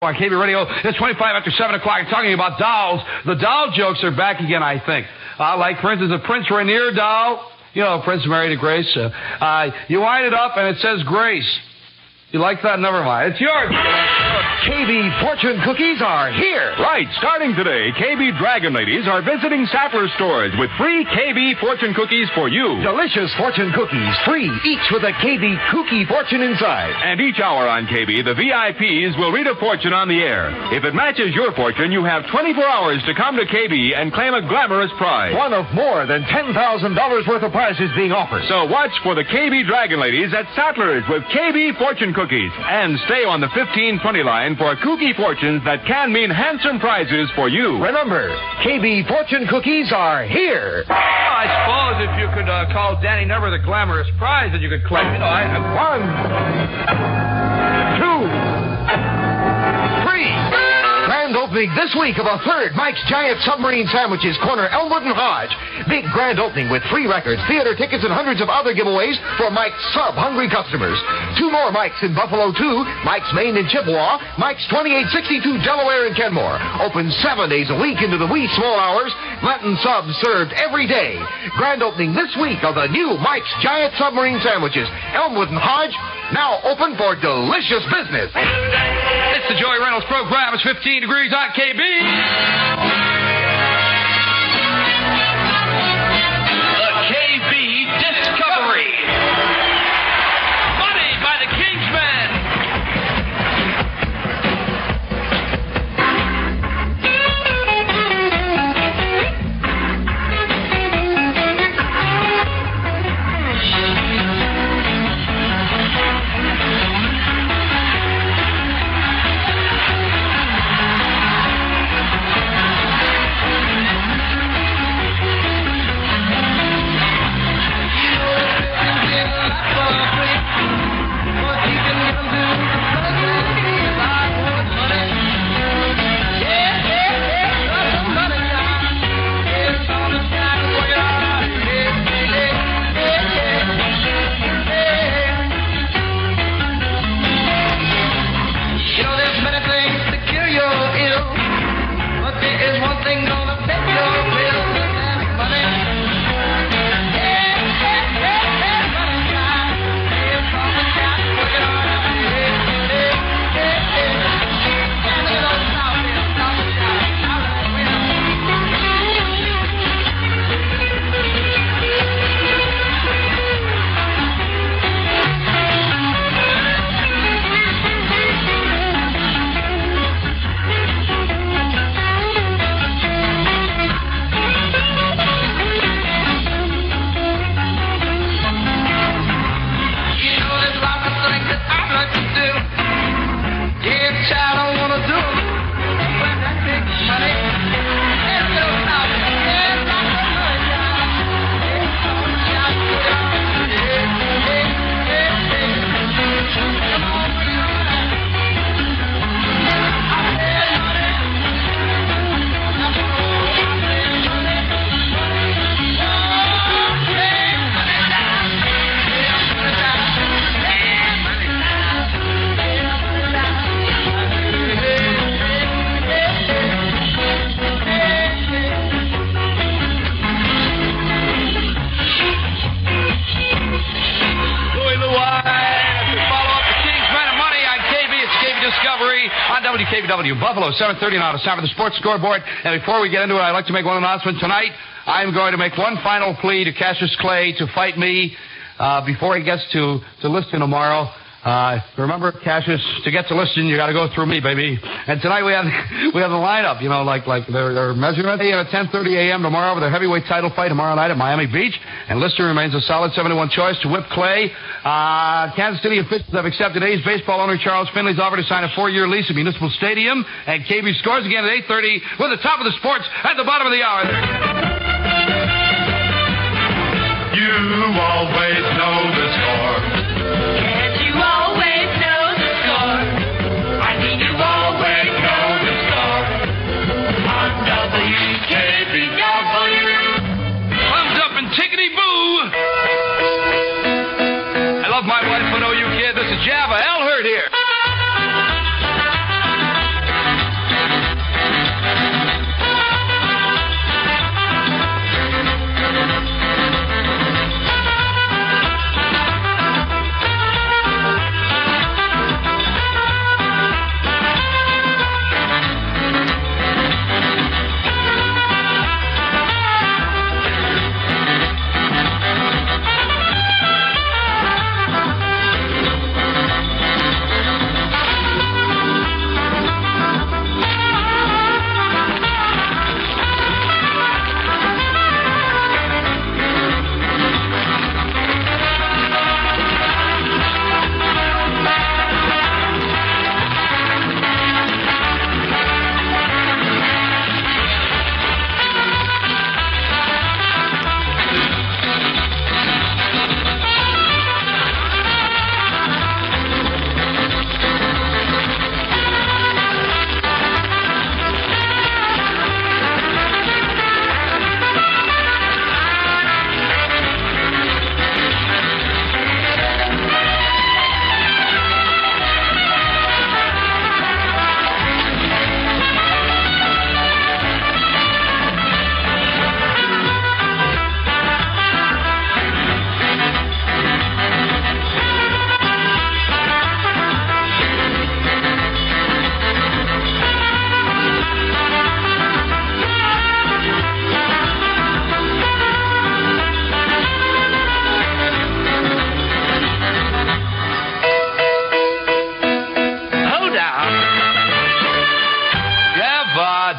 On KB Radio, it's 25 after 7 o'clock. I'm talking about dolls. The doll jokes are back again, I think. Like, for instance, a Prince Rainier doll. You know, Prince married to Grace. You wind it up, and it says Grace. You like that? Never mind. It's yours. KB Fortune Cookies are here. Right. Starting today, KB Dragon Ladies are visiting Sattler stores with free KB Fortune Cookies for you. Delicious Fortune Cookies, free, each with a KB Cookie Fortune inside. And each hour on KB, the VIPs will read a fortune on the air. If it matches your fortune, you have 24 hours to come to KB and claim a glamorous prize. One of more than $10,000 worth of prizes being offered. So watch for the KB Dragon Ladies at Sattler's with KB Fortune Cookies. And stay on the 1520 line for cookie fortunes that can mean handsome prizes for you. Remember, KB Fortune Cookies are here. Well, I suppose if you could call Danny Never the glamorous prize that you could claim. You know, One, two, three. Grand opening this week of a third Mike's Giant Submarine Sandwiches, corner Elmwood and Hodge. Big grand opening with free records, theater tickets, and hundreds of other giveaways for Mike's sub-hungry customers. 2 more Mike's in Buffalo, 2, Mike's Maine in Chippewa, Mike's 2862 Delaware and Kenmore. Open 7 days a week into the wee small hours. Latin subs served every day. Grand opening this week of the new Mike's Giant Submarine Sandwiches, Elmwood and Hodge, now open for delicious business. It's the Joey Reynolds program. It's 15 degrees on KB. The KB Discovery. Money by the Kingsmen. On WKBW, Buffalo, 7:30 now. It's time for the sports scoreboard. And before we get into it, I'd like to make one announcement. Tonight, I'm going to make one final plea to Cassius Clay to fight me before he gets to Liston tomorrow. Remember, Cassius, to get to Liston, you got to go through me, baby. And tonight we have the lineup, you know, like their measurement. At 10:30 a.m. tomorrow with their heavyweight title fight tomorrow night at Miami Beach. And Liston remains a solid 71 choice to whip Clay. Kansas City officials have accepted A's baseball owner Charles Finley's offer to sign a 4-year lease at Municipal Stadium. And KB scores again at 8:30 with the top of the sports at the bottom of the hour. You always know the score. Can't you always know the score? I mean, you always know the score. On WKBW. Thumbs up and tickety-boo. I love my wife, but oh, you kid. This is Java L. Hurt here.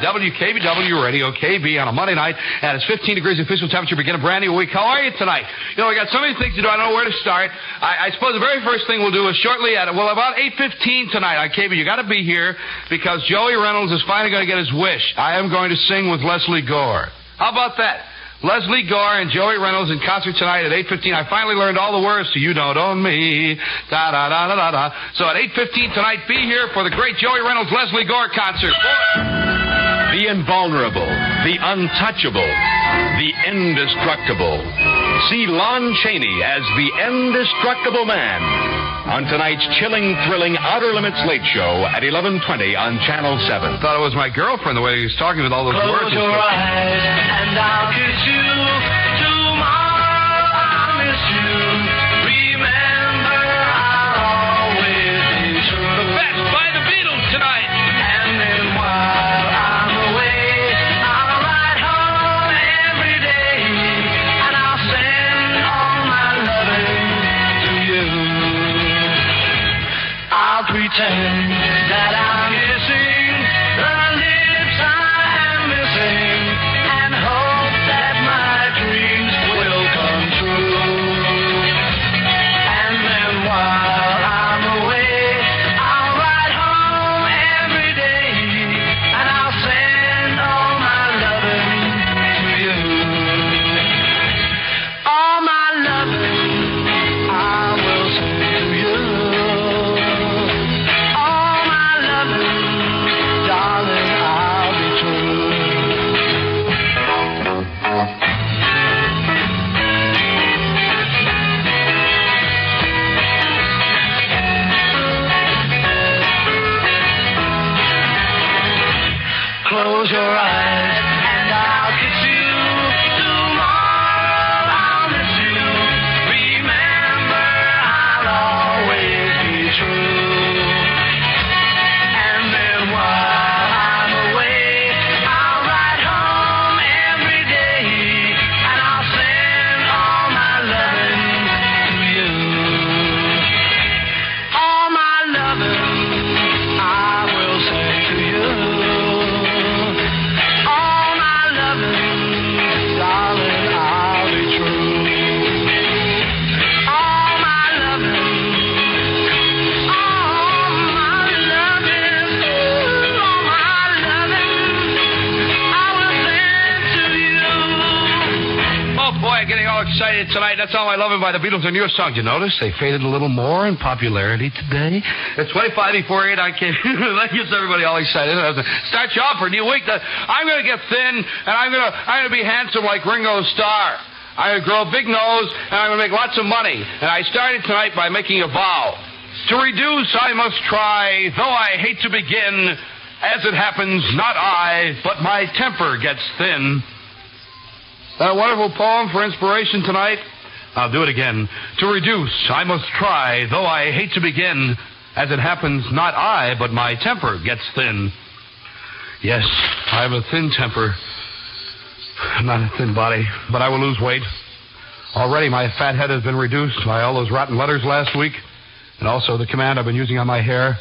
WKBW Radio, KB, on a Monday night, and it's 15 degrees official temperature. Begin a brand new week. How are you tonight? You know, we got so many things to do. I don't know where to start. I suppose the very first thing we'll do is shortly at, well, about 8:15 tonight on KB. You got to be here because Joey Reynolds is finally going to get his wish. I am going to sing with Leslie Gore. How about that? Leslie Gore and Joey Reynolds in concert tonight at 8:15. I finally learned all the words to You Don't Own Me. Da-da-da-da-da-da. So at 8:15 tonight, be here for the great Joey Reynolds Leslie Gore concert. The invulnerable, the untouchable, the indestructible. See Lon Chaney as the indestructible man on tonight's chilling, thrilling Outer Limits Late Show at 11:20 on Channel 7. Thought it was my girlfriend the way he was talking with all those words. Close your eyes and I'll kiss you. Tomorrow I'll miss you. Remember, I'll always be true. The best by the Beatles tonight. And then while I'm away, I'll ride home every day, and I'll send all my loving to you. I'll pretend that I'm kissing the lips I am missing, and hope that my dreams will come true. And then while I'm away, I'll ride home every day, and I'll send all my loving to you. All my loving I will send to you. All my loving, darling, I'll be true. Close your eyes and I'll kiss you. Tomorrow I'll miss you. Remember, I'll always be true. And then while I'm away, I'll ride home every day, and I'll send all my loving to you. All my loving I will send to you. All my loving, darling, I'll be true. All my loving, all my loving, all my loving, I will send to you. Oh, boy, I'm getting all excited tonight. That's All My Lovin' by the Beatles and your song. You notice they faded a little more in popularity today? It's 25 before 8 on KB. That gets everybody all excited. Start you off for a new week. I'm going to get thin, and I'm going to be handsome like Ringo Starr. I'm going to grow a big nose, and I'm going to make lots of money. And I started tonight by making a vow. To reduce, I must try, though I hate to begin. As it happens, not I, but my temper gets thin. A wonderful poem for inspiration tonight. I'll do it again. To reduce, I must try, though I hate to begin. As it happens, not I, but my temper gets thin. Yes, I have a thin temper. Not a thin body, but I will lose weight. Already my fat head has been reduced by all those rotten letters last week, and also the command I've been using on my hair.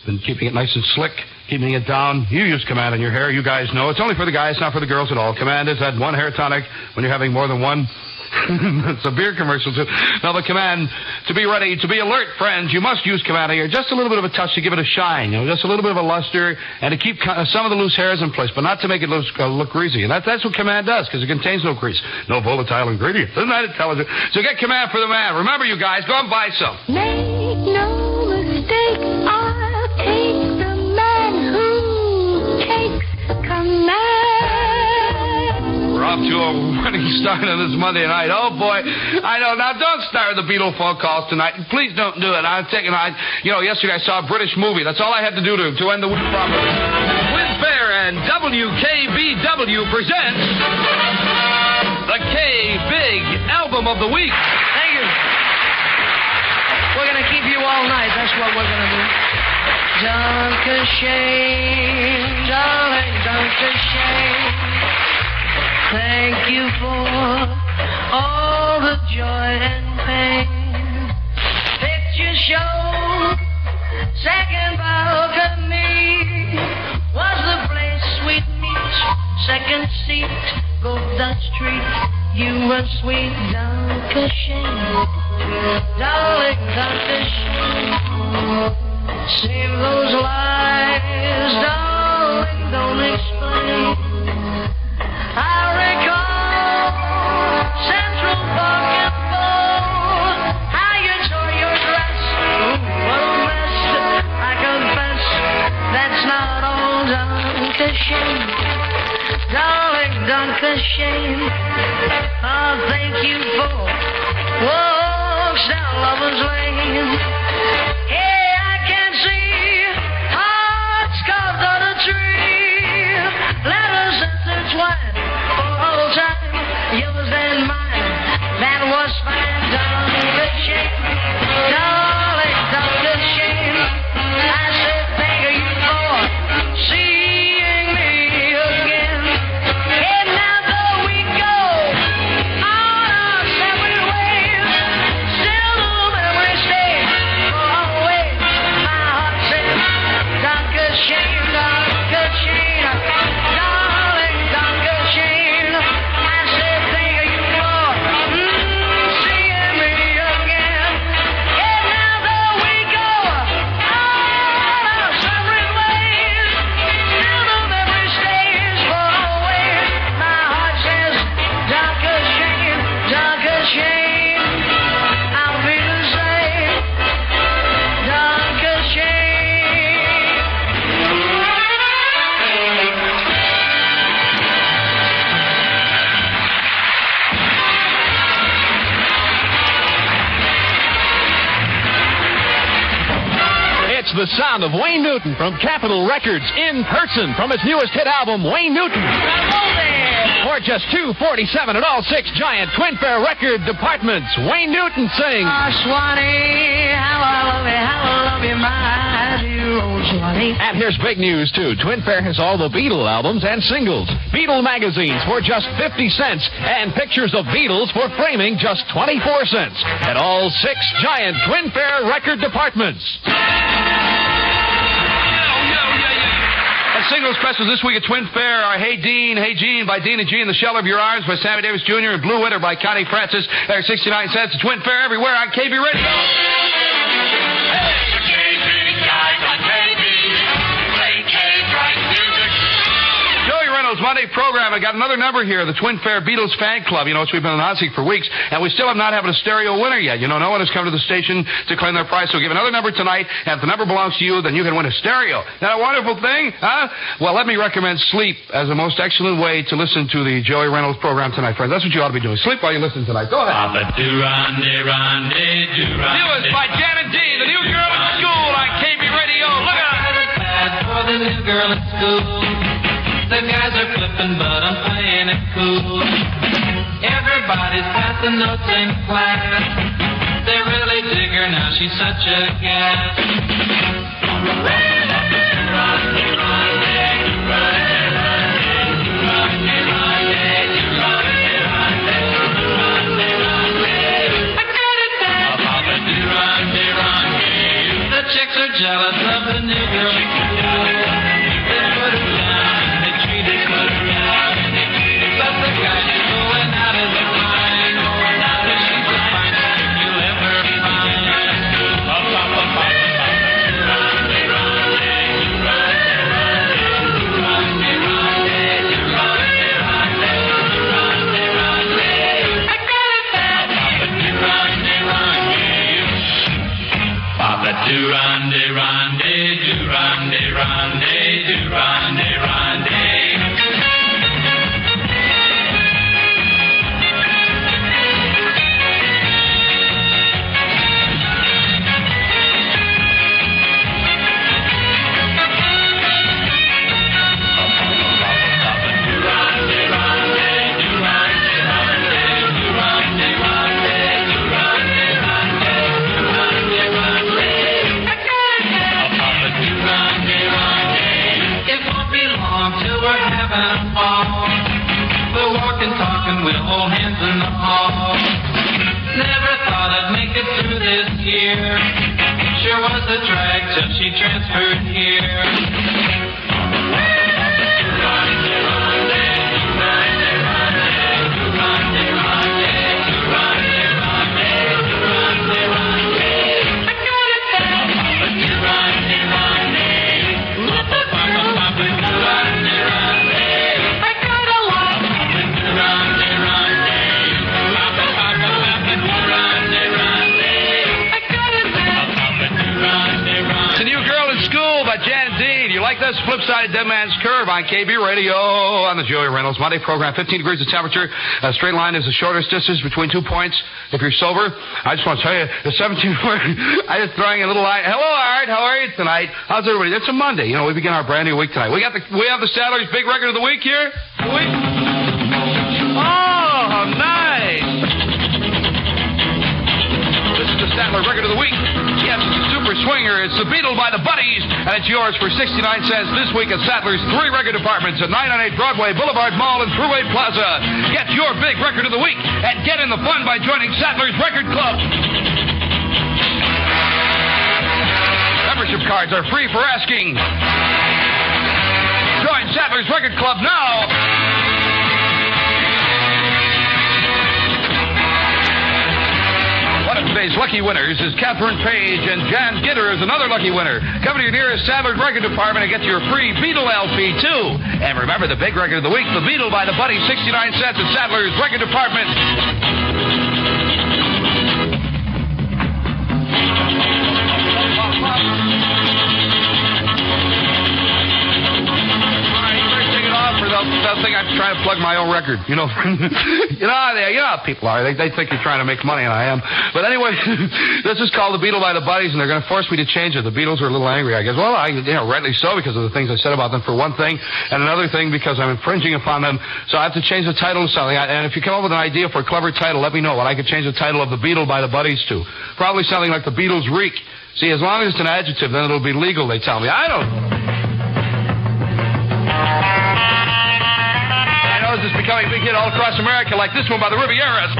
Been keeping it nice and slick, keeping it down. You use command on your hair. You guys know. It's only for the guys, not for the girls at all. Command is that one hair tonic when you're having more than one. It's a beer commercial, too. Now, the command, to be ready, to be alert, friends, you must use command here. Just a little bit of a touch to give it a shine, just a little bit of a luster, and to keep some of the loose hairs in place, but not to make it look greasy. And that's what command does, because it contains no grease. No volatile ingredients. Isn't that intelligent? So get command for the man. Remember, you guys, go and buy some. Make no mistake, I'll take the man who takes command. We're off to a running start on this Monday night. Oh, boy. I know. Now, don't start with the Beatle phone calls tonight. Please don't do it. Yesterday I saw a British movie. That's all I had to do to end the week properly. Wiz Bear and WKBW presents the K-Big Album of the Week. Thank you. We're going to keep you all night. That's what we're going to do. Don't be ashamed, darling, don't be ashamed. Thank you for all the joy and pain. Picture show, second balcony, was the place sweet me seat, go the street. You were sweet, Dankeschön. Darling, Dankeschön. Save those lies, darling, don't explain. I recall Central Park and Bow, how you tore your dress. What a mess, I confess, that's not all, Dankeschön. Darling, Dankeschön. Oh, thank you for walks down Lover's Lane. Hey, I can see hearts carved on a tree. Letters intertwined for all time. Yours and mine. That was fine. Dankeschön. Darling, Dankeschön. I said thank you for seeing me again. And now though we go on our separate ways, still the memory stays for always. My heart says Dankeschön, Dankeschön. Darling, Dankeschön. I said thank you for seeing me again. And now though we go on our separate ways, still the memory stays for always. My heart says Dankeschön, Dankeschön. I'll be the same. Dankeschön. It's the sound of Wayne Newton from Capitol Records in person from his newest hit album, Wayne Newton. For just $247 at all 6 giant Twin Fair record departments, Wayne Newton sings. Oh, Swanee, how I love you, my dear old Swanee. And here's big news, too. Twin Fair has all the Beatle albums and singles. Beatle magazines for just 50 cents. And pictures of Beatles for framing just 24 cents. At all 6 giant Twin Fair record departments. Single specials this week at Twin Fair are Hey Dean, Hey Gene by Dean and Gene, The Shelter of Your Arms by Sammy Davis Jr., and Blue Winter by Connie Francis. They're 69 cents at Twin Fair everywhere on KB Radio. Joey Reynolds, Monday program. I got another number here, the Twin Fair Beatles Fan Club. You know, we've been announcing for weeks, and we still have not had a stereo winner yet. You know, no one has come to the station to claim their prize. So give another number tonight, and if the number belongs to you, then you can win a stereo. Isn't that a wonderful thing? Huh? Well, let me recommend sleep as the most excellent way to listen to the Joey Reynolds program tonight, friends. That's what you ought to be doing. Sleep while you listen tonight. Go ahead. It was by Janet D, the new girl at school on KB Radio. Look at it. For the new girl at school. The guys are flipping, but I'm playing it cool. Everybody's passing notes in class. They really dig her now, she's such a gas. The chicks are jealous of the new girl. They put her down and they treat her good. But the guy she's going out is a fine. But she's the finest thing you'll ever find. Papa do ronde ronde, do ronde ronde, do ronde ronde. We'll walk and talk and we'll hold hands in the hall. Never thought I'd make it through this year. Sure was a drag till she transferred here. It's Flip Side of Dead Man's Curve on KB Radio on the Joey Reynolds Monday program. 15 degrees of temperature. A straight line is the shortest distance between 2 points if you're sober. I just want to tell you, the 17... I just throwing a little line. Hello, Art. How are you tonight? How's everybody? It's a Monday. You know, we begin our brand new week tonight. We have the Sadler's Big Record of the Week here. Oh, nice. This is the Statler Record of the Week. Yes, it's a super swinger. It's the Beetle by the Buddies, and it's yours for 69 cents this week at Statler's 3 record departments at 998 Broadway, Boulevard Mall, and Thruway Plaza. Get your Big Record of the Week and get in the fun by joining Statler's Record Club. Membership cards are free for asking. Join Statler's Record Club now. One of today's lucky winners is Catherine Page, and Jan Gitter is another lucky winner. Come to your nearest Sadler's Record department and get your free Beetle LP, too. And remember the Big Record of the Week, the Beetle by the Buddy, 69 cents at Sadler's Record department. They'll think I'm trying to plug my own record. You know, you know how people are. They think you're trying to make money, and I am. But anyway, this is called The Beetle by the Buddies, and they're going to force me to change it. The Beatles are a little angry, I guess. Well, rightly so, because of the things I said about them, for one thing, and another thing, because I'm infringing upon them. So I have to change the title to something. And if you come up with an idea for a clever title, let me know what I could change the title of The Beetle by the Buddies to. Probably something like The Beatles Reek. See, as long as it's an adjective, then it'll be legal, they tell me. I don't know. Is becoming a big hit all across America, like this one by the Rivieras.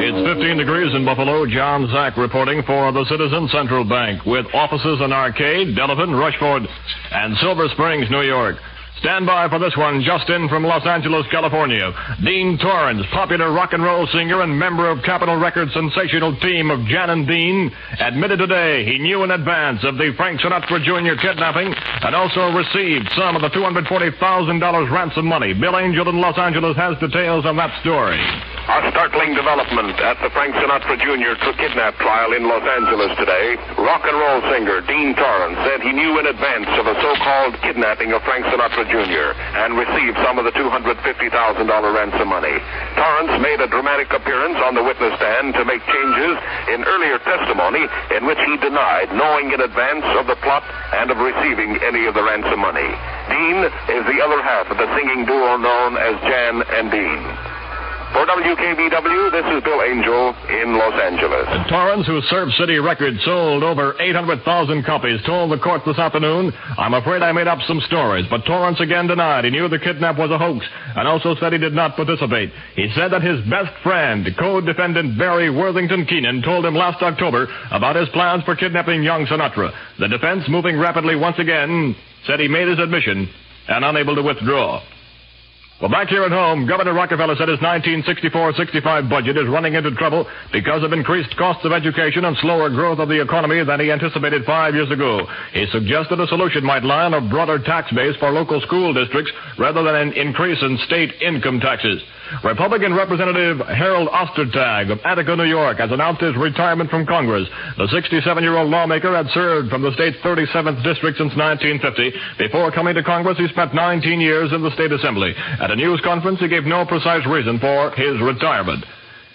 It's 15 degrees in Buffalo. John Zack reporting for the Citizen Central Bank, with offices in Arcade, Delavan, Rushford, and Silver Springs, New York. Stand by for this one, just in from Los Angeles, California. Dean Torrance, popular rock and roll singer and member of Capitol Records' sensational team of Jan and Dean, admitted today he knew in advance of the Frank Sinatra Jr. kidnapping and also received some of the $240,000 ransom money. Bill Angel in Los Angeles has details on that story. A startling development at the Frank Sinatra Jr. kidnap trial in Los Angeles today. Rock and roll singer Dean Torrance said he knew in advance of a so-called kidnapping of Frank Sinatra Jr. and received some of the $250,000 ransom money. Torrance made a dramatic appearance on the witness stand to make changes in earlier testimony in which he denied knowing in advance of the plot and of receiving any of the ransom money. Dean is the other half of the singing duo known as Jan and Dean. For WKBW, this is Bill Angel in Los Angeles. Torrance, whose Surf City record sold over 800,000 copies, told the court this afternoon, "I'm afraid I made up some stories." But Torrance again denied he knew the kidnap was a hoax and also said he did not participate. He said that his best friend, co-defendant Barry Worthington Keenan, told him last October about his plans for kidnapping young Sinatra. The defense, moving rapidly once again, said he made his admission and unable to withdraw. Well, back here at home, Governor Rockefeller said his 1964-65 budget is running into trouble because of increased costs of education and slower growth of the economy than he anticipated 5 years ago. He suggested a solution might lie on a broader tax base for local school districts rather than an increase in state income taxes. Republican Representative Harold Ostertag of Attica, New York, has announced his retirement from Congress. The 67-year-old lawmaker had served from the state's 37th district since 1950. Before coming to Congress, he spent 19 years in the state assembly. At a news conference, he gave no precise reason for his retirement.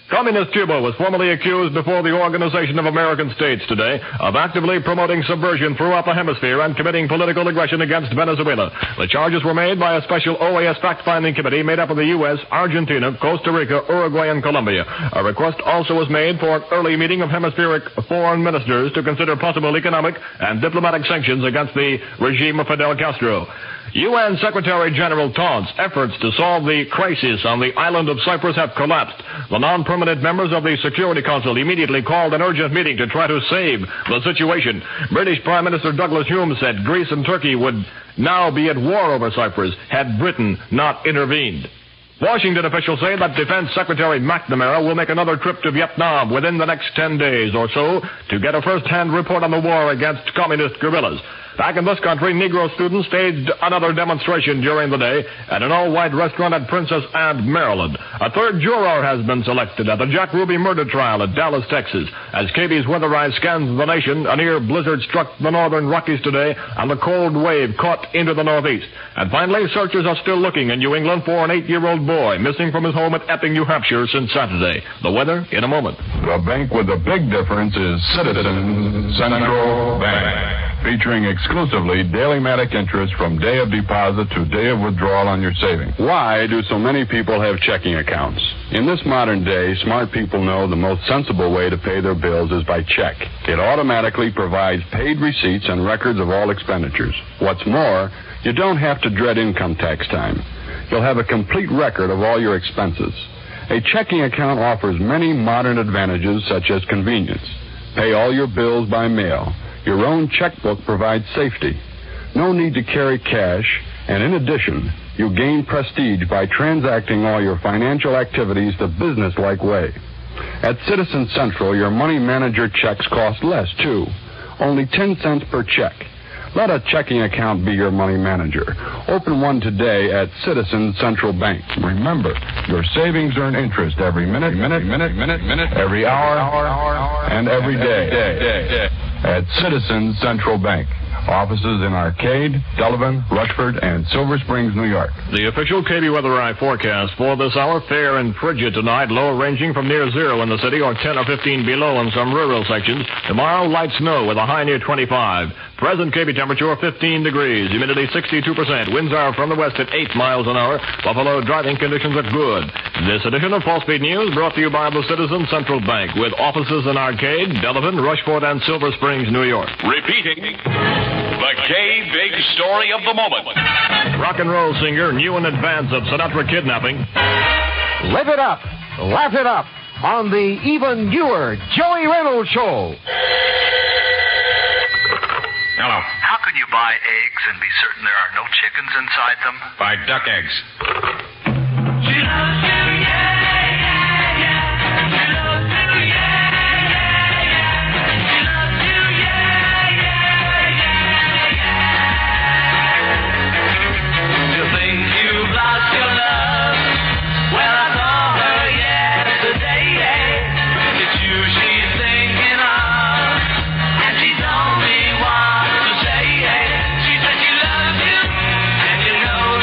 Communist Cuba was formally accused before the Organization of American States today of actively promoting subversion throughout the hemisphere and committing political aggression against Venezuela. The charges were made by a special OAS fact-finding committee made up of the U.S., Argentina, Costa Rica, Uruguay, and Colombia. A request also was made for an early meeting of hemispheric foreign ministers to consider possible economic and diplomatic sanctions against the regime of Fidel Castro. UN Secretary General Todd's efforts to solve the crisis on the island of Cyprus have collapsed. The non-permanent members of the Security Council immediately called an urgent meeting to try to save the situation. British Prime Minister Douglas Hume said Greece and Turkey would now be at war over Cyprus had Britain not intervened. Washington officials say that Defense Secretary McNamara will make another trip to Vietnam within the next 10 days or so to get a first-hand report on the war against communist guerrillas. Back in this country, Negro students staged another demonstration during the day at an all-white restaurant at Princess Anne, Maryland. A third juror has been selected at the Jack Ruby murder trial at Dallas, Texas. As KB's Weather Eye scans the nation, a near blizzard struck the northern Rockies today, and the cold wave caught into the northeast. And finally, searchers are still looking in New England for an 8-year-old boy missing from his home at Epping, New Hampshire since Saturday. The weather in a moment. The bank with the big difference is Citizen Central Bank. Featuring exclusively daily-matic interest from day of deposit to day of withdrawal on your savings. Why do so many people have checking accounts? In this modern day, smart people know the most sensible way to pay their bills is by check. It automatically provides paid receipts and records of all expenditures. What's more, you don't have to dread income tax time. You'll have a complete record of all your expenses. A checking account offers many modern advantages such as convenience. Pay all your bills by mail. Your own checkbook provides safety. No need to carry cash, and in addition, you gain prestige by transacting all your financial activities the business-like way. At Citizen Central, your money manager checks cost less, too. Only 10 cents per check. Let a checking account be your money manager. Open one today at Citizen Central Bank. Remember, your savings earn interest every minute, every hour, and every day. At Citizen Central Bank. Offices in Arcade, Delavan, Rushford, and Silver Springs, New York. The official KB Weather Eye forecast for this hour: fair and frigid tonight, low ranging from near zero in the city or 10 or 15 below in some rural sections. Tomorrow, light snow with a high near 25. Present KB temperature 15 degrees, humidity 62%. Winds are from the west at 8 miles an hour. Buffalo driving conditions are good. This edition of Fall Speed News brought to you by the Citizen Central Bank with offices in Arcade, Delavan, Rushford, and Silver Springs, New York. Repeating. The K-Big story of the moment. Rock and roll singer knew in advance of Sinatra kidnapping. Live it up, laugh it up on the even newer Joey Reynolds Show. Hello. How can you buy eggs and be certain there are no chickens inside them? Buy duck eggs. She loves you, yeah, yeah, yeah. She loves you, yeah, yeah, yeah. She loves you, yeah, yeah, yeah, yeah. You think you've lost your love? Well, I saw her yesterday. It's you she's thinking of, and she told me what to say. She said she loves you, and you know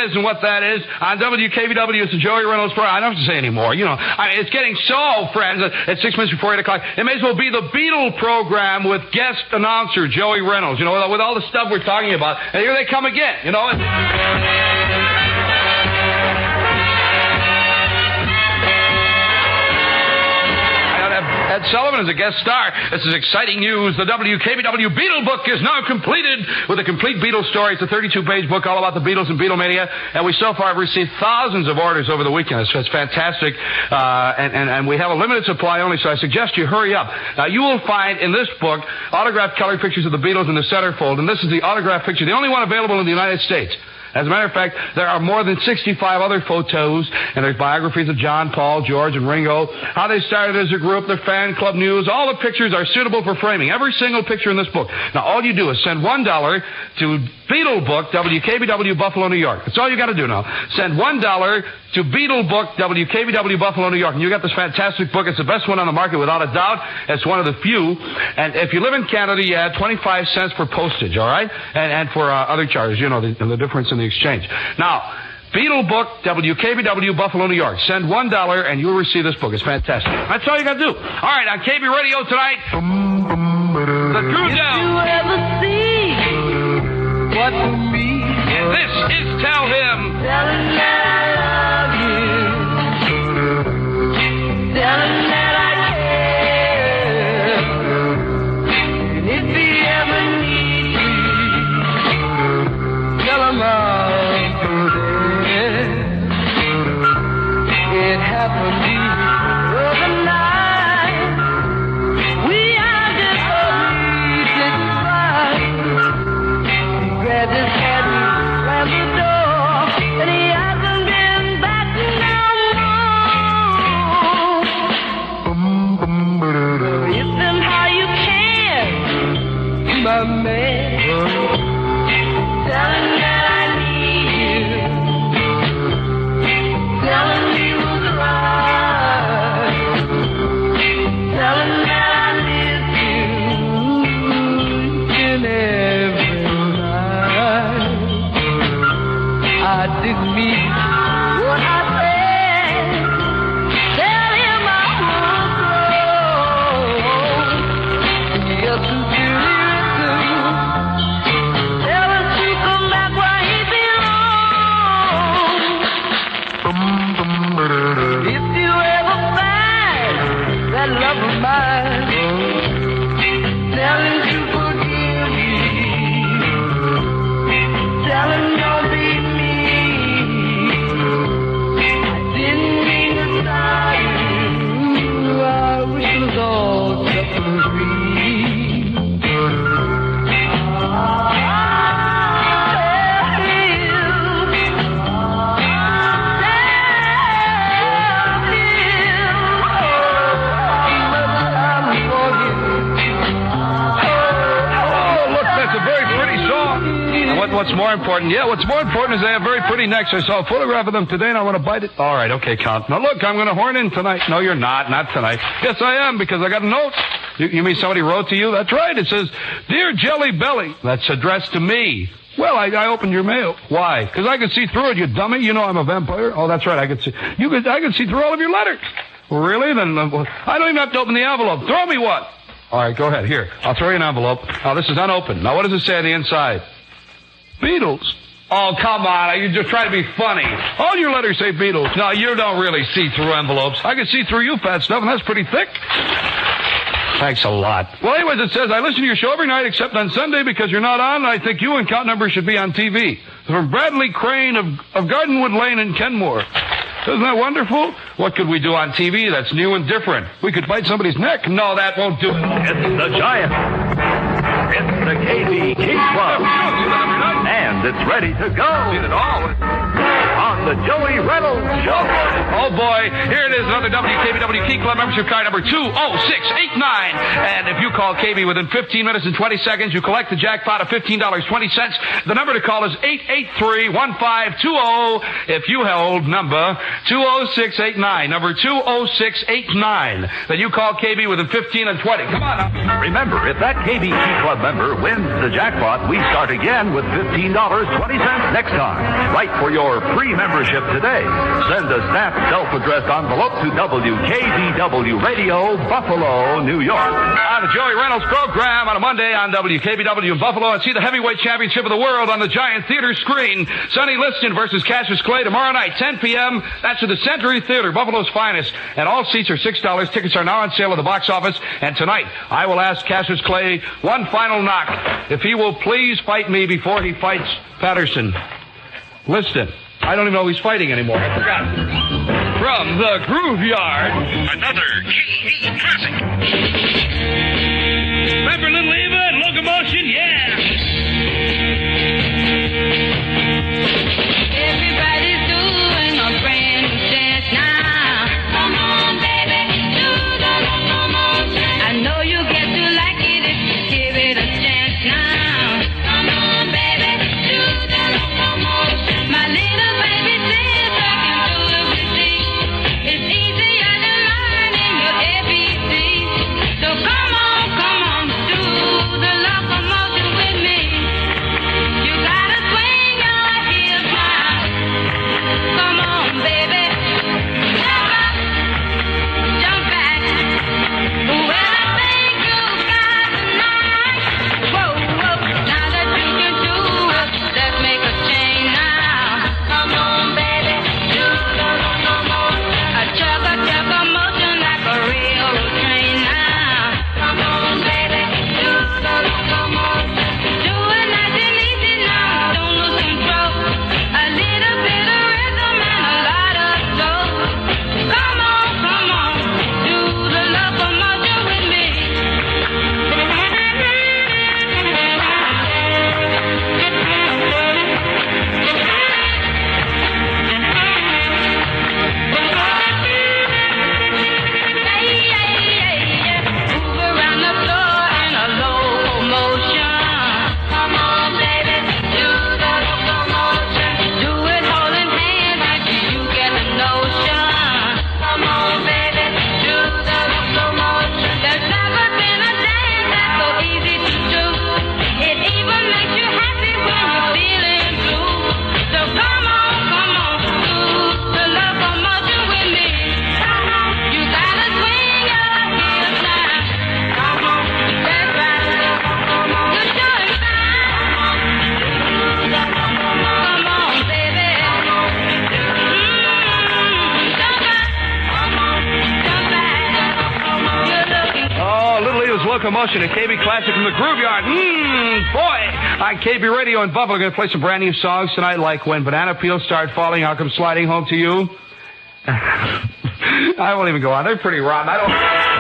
is and what that is. On WKBW, it's the Joey Reynolds program. I don't have to say any more. You know, it's getting so, friends, at 6 minutes before 8 o'clock. It may as well be the Beatle program with guest announcer Joey Reynolds, you know, with all the stuff we're talking about. And here they come again, you know. Ed Sullivan is a guest star. This is exciting news. The WKBW Beatle book is now completed with a complete Beatles story. It's a 32-page book all about the Beatles and Beatlemania. And we so far have received thousands of orders over the weekend. It's fantastic. And we have a limited supply only, so I suggest you hurry up. Now, you will find in this book autographed colored pictures of the Beatles in the centerfold. And this is the autographed picture, the only one available in the United States. As a matter of fact, there are more than 65 other photos, and there's biographies of John, Paul, George, and Ringo, how they started as a group, their fan club news. All the pictures are suitable for framing. Every single picture in this book. Now, all you do is send $1 to Beatle Book, WKBW, Buffalo, New York. That's all you got to do now. Send $1 to Beatle Book, WKBW, Buffalo, New York. And you got this fantastic book. It's the best one on the market, without a doubt. It's one of the few. And if you live in Canada, you add 25 cents for postage, all right? And for other charges, you know, the difference in the exchange. Now, Beatle Book, WKBW, Buffalo, New York. Send $1 and you'll receive this book. It's fantastic. That's all you got to do. All right, on KB Radio tonight, the Drew Down. Did you ever see what to me? This is Tell Him. Tell him that I love you. Tell him that I care. And if he ever needs me, tell him I'll be there. It happened the other night. We are just he grabbed his hat and slammed the door, and he hasn't been back no more. If and how you can, my man, tell him that I need you, tell him he was right, tell him that I miss you in every I didn't mean what I said. Tell him I was wrong. Yes, sincerely written. Tell him to come back where he belongs. If you ever find that love of mine, tell him to forgive me. Tell him don't be What's more important? Yeah, what's more important is they have very pretty necks. I saw a photograph of them today, and I want to bite it. All right, okay, Count. Now, look, I'm going to horn in tonight. No, you're not. Not tonight. Yes, I am, because I got a note. You mean somebody wrote to you? That's right. It says, Dear Jelly Belly. That's addressed to me. Well, I opened your mail. Why? Because I can see through it, you dummy. You know I'm a vampire. Oh, that's right. I can see. I can see through all of your letters. Really? Then I don't even have to open the envelope. Throw me one. All right, go ahead. Here, I'll throw you an envelope. Now, this is unopened. Now, what does it say on the inside? Beatles. Oh, come on. You're just trying to be funny. All your letters say Beatles. No, you don't really see through envelopes. I can see through you, fat stuff, and that's pretty thick. Thanks a lot. Well, anyways, it says, I listen to your show every night except on Sunday because you're not on, and I think you and Count Number should be on TV. From Bradley Crane of Gardenwood Lane in Kenmore. Isn't that wonderful? What could we do on TV that's new and different? We could bite somebody's neck. No, that won't do it. It's the Giant. It's the KB King Club. And it's ready to go. On the Joey Reynolds Show. Oh, boy. Here it is, another WKBW Key Club membership card number 20689. And if you call KB within 15 minutes and 20 seconds, you collect the jackpot of $15.20. The number to call is 883-1520 if you hold number 20689. Number 20689. Then you call KB within 15 and 20. Come on now. Remember, if that KB Key Club member wins the jackpot, we start again with $15.20 next time. Write for your free membership today. Send a stamped self-addressed envelope to WKBW Radio, Buffalo, New York. On the Joey Reynolds program on a Monday on WKBW in Buffalo, and see the heavyweight championship of the world on the giant theater screen. Sonny Liston versus Cassius Clay tomorrow night, 10 p.m. That's at the Century Theater, Buffalo's finest. And all seats are $6. Tickets are now on sale at the box office. And tonight, I will ask Cassius Clay one final knock. If he will please fight me before he fights Patterson. Liston. I don't even know he's fighting anymore. I forgot. From the Groove Yard. Another KB classic. Remember Little Eva and Locomotion? Yeah. Everybody's doing a brand new dance now. Come on, baby, do the locomotion. I know you get to like it if you give it a chance now. Come on, baby, do the locomotion. My little baby says I can do everything. It's easier than learning your ABC. So come on, do the locomotion with me. You gotta swing your heels now. Come on, baby. Jump up, jump back. Well, I think you got tonight. Whoa, whoa, now that you can do it, let's make a change now. Come on, baby, do the locomotion. A chugga motion like a railroad train now. Come on, baby, do the locomotion. Do it nice and easy now, don't lose control. A little bit of rhythm and a lot of soul. Come on, do the locomotion with me. Move around the floor in a locomotion. Come on, baby, do the locomotion. Do it holding hands if you get the notion. Come on, baby, do the locomotion. There's never been a dance that's so easy to do. It even makes you happy when you're feeling blue. So come on, do the locomotion with me. Come on, you gotta swing your heels now. Come on, that's right. You're doing fine. Come on, baby. Jump back. You're looking. Oh, Little Eva's Locomotion, a KB classic from the Groove Yard. Boy. On KB Radio in Buffalo, going to play some brand new songs tonight, like When Banana Peels Start Falling, I'll Come Sliding Home to You. I won't even go on. They're pretty rotten. I don't...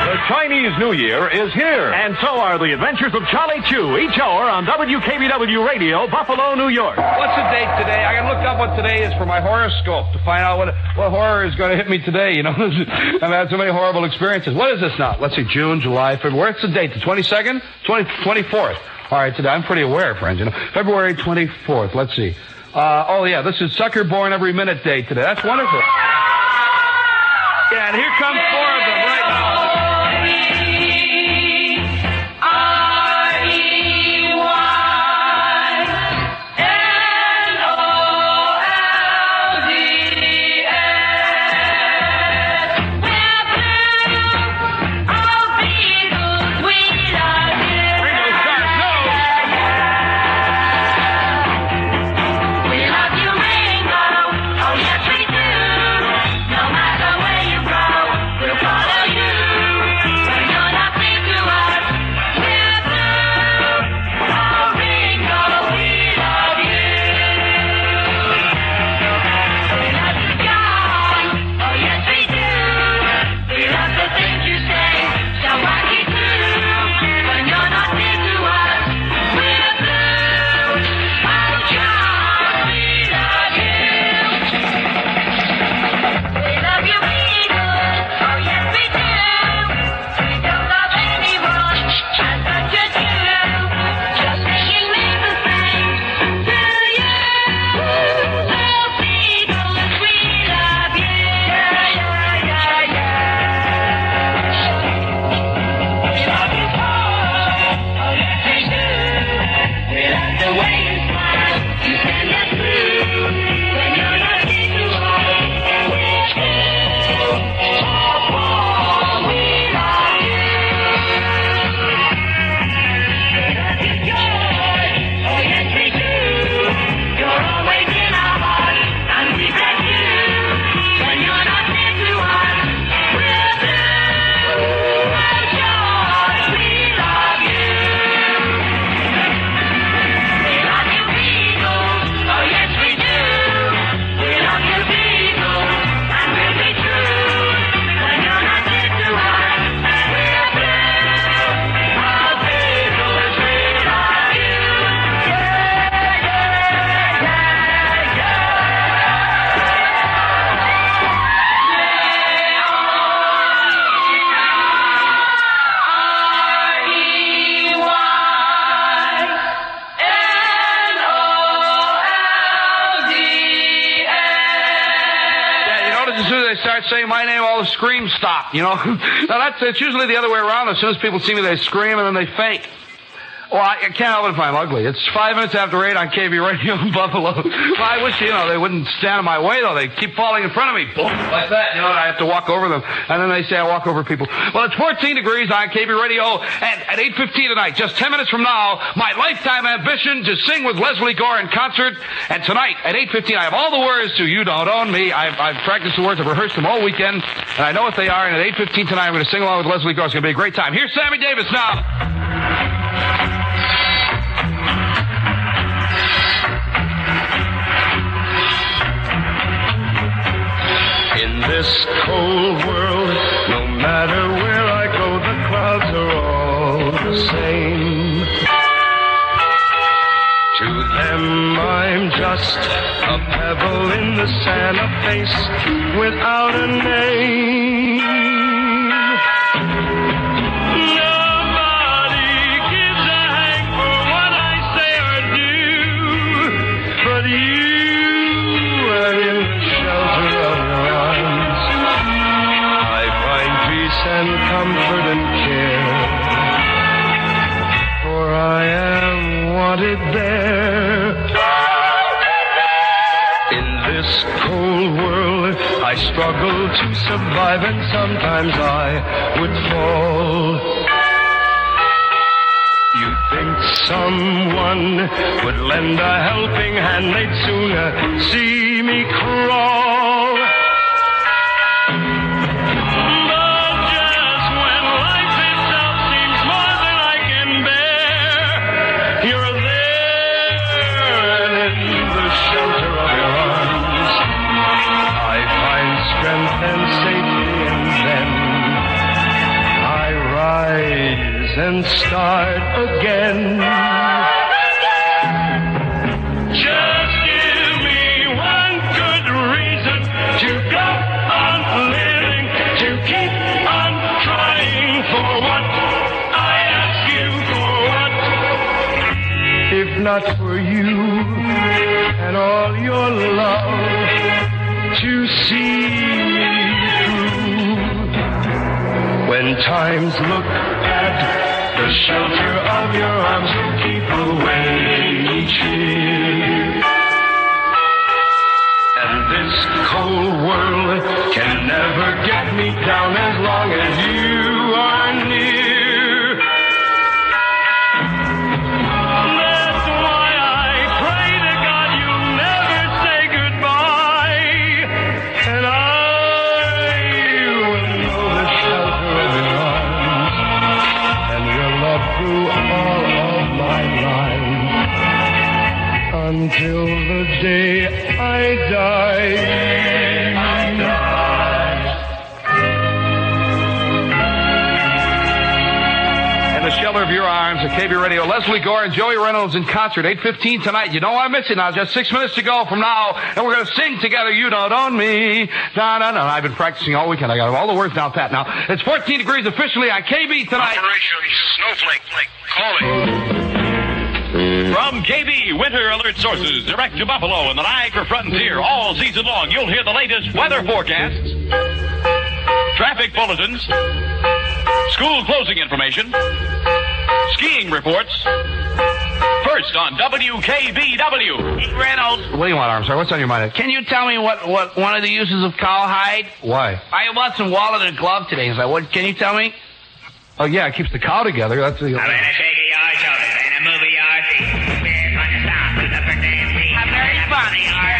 The Chinese New Year is here. And so are the adventures of Charlie Chu, each hour on WKBW Radio, Buffalo, New York. What's the date today? I got to look up what today is for my horoscope to find out what horror is going to hit me today. You know, I've had so many horrible experiences. What is this now? Let's see, June, July, February. What's the date? The 22nd? 24th. All right, today. I'm pretty aware, friends. You know, February 24th. Let's see. Oh, yeah, this is Sucker Born Every Minute Day today. That's wonderful. Yeah, and here come four of them right now. Oh, yes, we do. No matter where you go, we'll follow you. start saying my name, all the screams stop, you know. Now, it's usually the other way around. As soon as people see me, they scream, and then they faint. Well, I can't help it if I'm ugly. It's 5 minutes after 8 on KB Radio in Buffalo. Well, I wish, they wouldn't stand in my way, though. They keep falling in front of me. Boom, like that, and I have to walk over them. And then they say I walk over people. Well, it's 14 degrees on KB Radio, and at 8:15 tonight, just 10 minutes from now, my lifetime ambition to sing with Leslie Gore in concert. And tonight, at 8:15, I have all the words to You Don't Own Me. I've practiced the words. I've rehearsed them all weekend, and I know what they are. And at 8:15 tonight, I'm going to sing along with Leslie Gore. It's going to be a great time. Here's Sammy Davis now. In this cold world, no matter where I go, the clouds are all the same. To them, I'm just a pebble in the sand, a face without a name. Nobody gives a hang for what I say or do, but you are in the shelter of your arms. I find peace and comfort and care, for I am wanted there. In this cold world, I struggle to survive, and sometimes I would fall. You think someone would lend a helping hand, they'd sooner see me crawl. But just when life itself seems more than I can bear, you're there, and in the shelter of your arms, I find strength and safety, and then I rise and start again. Just give me one good reason to go on living, to keep on trying for what I ask you for. What if not for you and all your love to see me through? When times look bad, the shelter of your arms will keep away each year. And this cold world can never get me down as long as you are near. That's why I pray to God you'll never say goodbye, and I will know the shelter of your arms and your love through all of my life, until the day I die. In the shelter of your arms at KB Radio, Leslie Gore and Joey Reynolds in concert, 8:15 tonight. You know I'm missing now. Just 6 minutes to go from now, and we're going to sing together, You Don't Own Me. Da-da-da. I've been practicing all weekend. I got all the words down pat now. It's 14 degrees officially on KB tonight. Operation Snowflake calling. From KB Winter Alert Sources, direct to Buffalo and the Niagara Frontier, all season long, you'll hear the latest weather forecasts, traffic bulletins, school closing information, skiing reports. First on WKBW. Hey, Reynolds. What do you want, Armstrong? What's on your mind? Can you tell me what one of the uses of cowhide? Why? I bought some wallet and glove today. So what? Can you tell me? Oh, yeah, it keeps the cow together. That's the... I'm very funny, all right?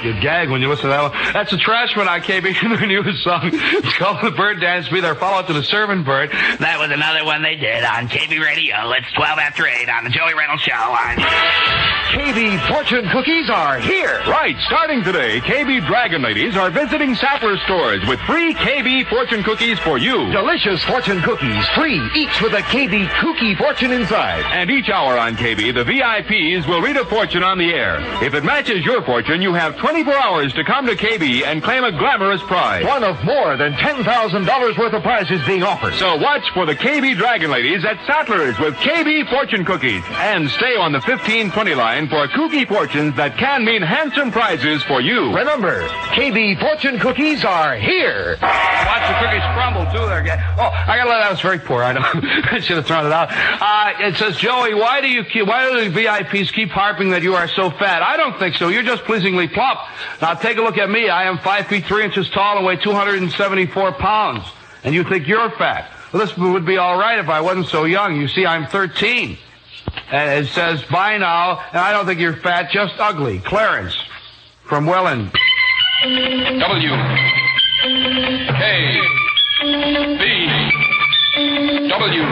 You gag when you listen to that one. That's the Trashman on KB, their newest song. It's called The Bird Dance. Be their follow-up to The Servant Bird. That was another one they did on KB Radio. It's 12 after 8 on the Joey Reynolds Show. KB Fortune Cookies are here. Right, starting today, KB Dragon Ladies are visiting Sappler stores with free KB Fortune Cookies for you. Delicious Fortune Cookies, free, each with a KB Cookie Fortune inside. And each hour on KB, the VIPs will read a fortune on the air. If it matches your fortune, you have 24 hours to come to KB and claim a glamorous prize. One of more than $10,000 worth of prizes being offered. So watch for the KB Dragon Ladies at Sattler's with KB Fortune Cookies. And stay on the 1520 line for cookie fortunes that can mean handsome prizes for you. Remember, KB Fortune Cookies are here. Watch the cookies crumble, too, there, guy. Oh, I gotta let that was very poor. I know. I should have thrown it out. It says, Joey, why do the VIPs keep harping that you are so fat? I don't think so. You're just pleasingly plump. Now, take a look at me. I am 5 feet 3 inches tall and weigh 274 pounds. And you think you're fat. Well, this would be all right if I wasn't so young. You see, I'm 13. And it says, bye now, and I don't think you're fat, just ugly. Clarence from Welland. W. K. B. W.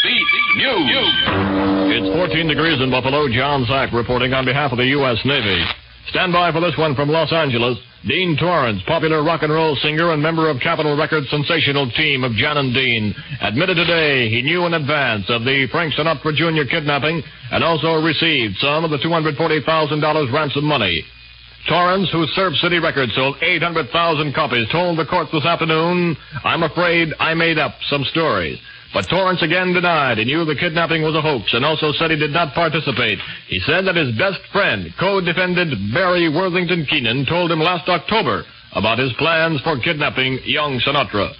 B. News. It's 14 degrees in Buffalo. John Zack reporting on behalf of the U.S. Navy. Stand by for this one from Los Angeles. Dean Torrance, popular rock and roll singer and member of Capitol Records' sensational team of Jan and Dean, admitted today he knew in advance of the Frank Sinatra Jr. kidnapping and also received some of the $240,000 ransom money. Torrance, whose Surf City Records sold 800,000 copies, told the court this afternoon, "I'm afraid I made up some stories." But Torrance again denied he knew the kidnapping was a hoax and also said he did not participate. He said that his best friend, co-defendant Barry Worthington Keenan, told him last October about his plans for kidnapping young Sinatra.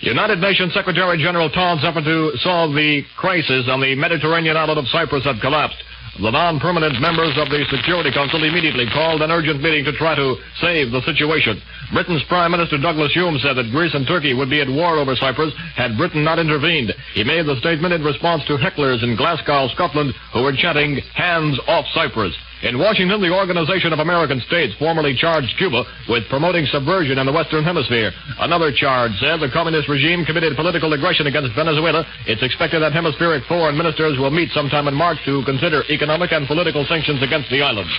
United Nations Secretary General Todd's effort to solve the crisis on the Mediterranean island of Cyprus had collapsed. The non-permanent members of the Security Council immediately called an urgent meeting to try to save the situation. Britain's Prime Minister Douglas Hume said that Greece and Turkey would be at war over Cyprus had Britain not intervened. He made the statement in response to hecklers in Glasgow, Scotland, who were chanting, "Hands off Cyprus." In Washington, the Organization of American States formally charged Cuba with promoting subversion in the Western Hemisphere. Another charge said the communist regime committed political aggression against Venezuela. It's expected that hemispheric foreign ministers will meet sometime in March to consider economic and political sanctions against the island.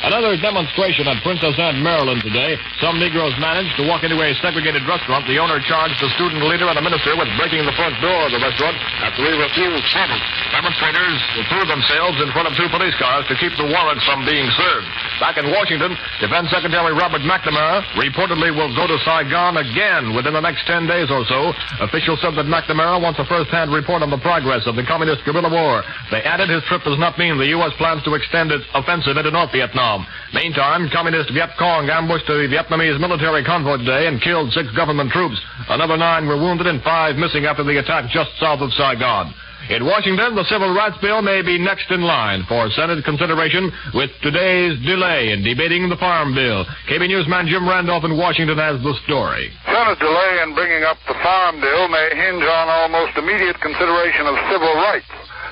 Another demonstration at Princess Anne, Maryland today. Some Negroes managed to walk into a segregated restaurant. The owner charged the student leader and a minister with breaking the front door of the restaurant after he refused service. Demonstrators threw themselves in front of two police cars to keep the warrants from being served. Back in Washington, Defense Secretary Robert McNamara reportedly will go to Saigon again within the next 10 days or so. Officials said that McNamara wants a first-hand report on the progress of the communist guerrilla war. They added his trip does not mean the U.S. plans to extend its offensive into North Vietnam. Meantime, communist Viet Cong ambushed a Vietnamese military convoy today and killed 6 government troops. Another 9 were wounded and 5 missing after the attack just south of Saigon. In Washington, the Civil Rights Bill may be next in line for Senate consideration with today's delay in debating the Farm Bill. KB Newsman Jim Randolph in Washington has the story. Senate delay in bringing up the Farm Bill may hinge on almost immediate consideration of civil rights.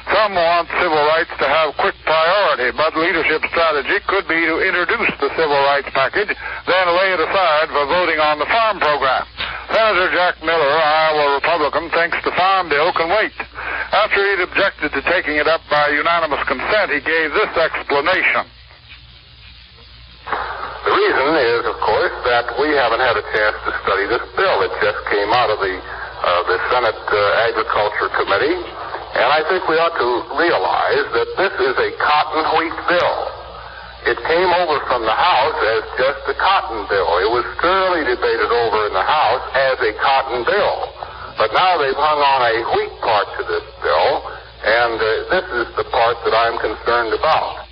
Some want civil rights to have quick priority, but leadership strategy could be to introduce the civil rights package, then lay it aside for voting on the farm program. Senator Jack Miller, Iowa Republican, thinks the Farm Bill can wait. After he'd objected to taking it up by unanimous consent, he gave this explanation. The reason is, of course, that we haven't had a chance to study this bill. It just came out of the Senate Agriculture Committee. And I think we ought to realize that this is a cotton wheat bill. It came over from the House as just a cotton bill. It was thoroughly debated over in the House as a cotton bill. But now they've hung on a wheat part to this bill, and this is the part that I'm concerned about.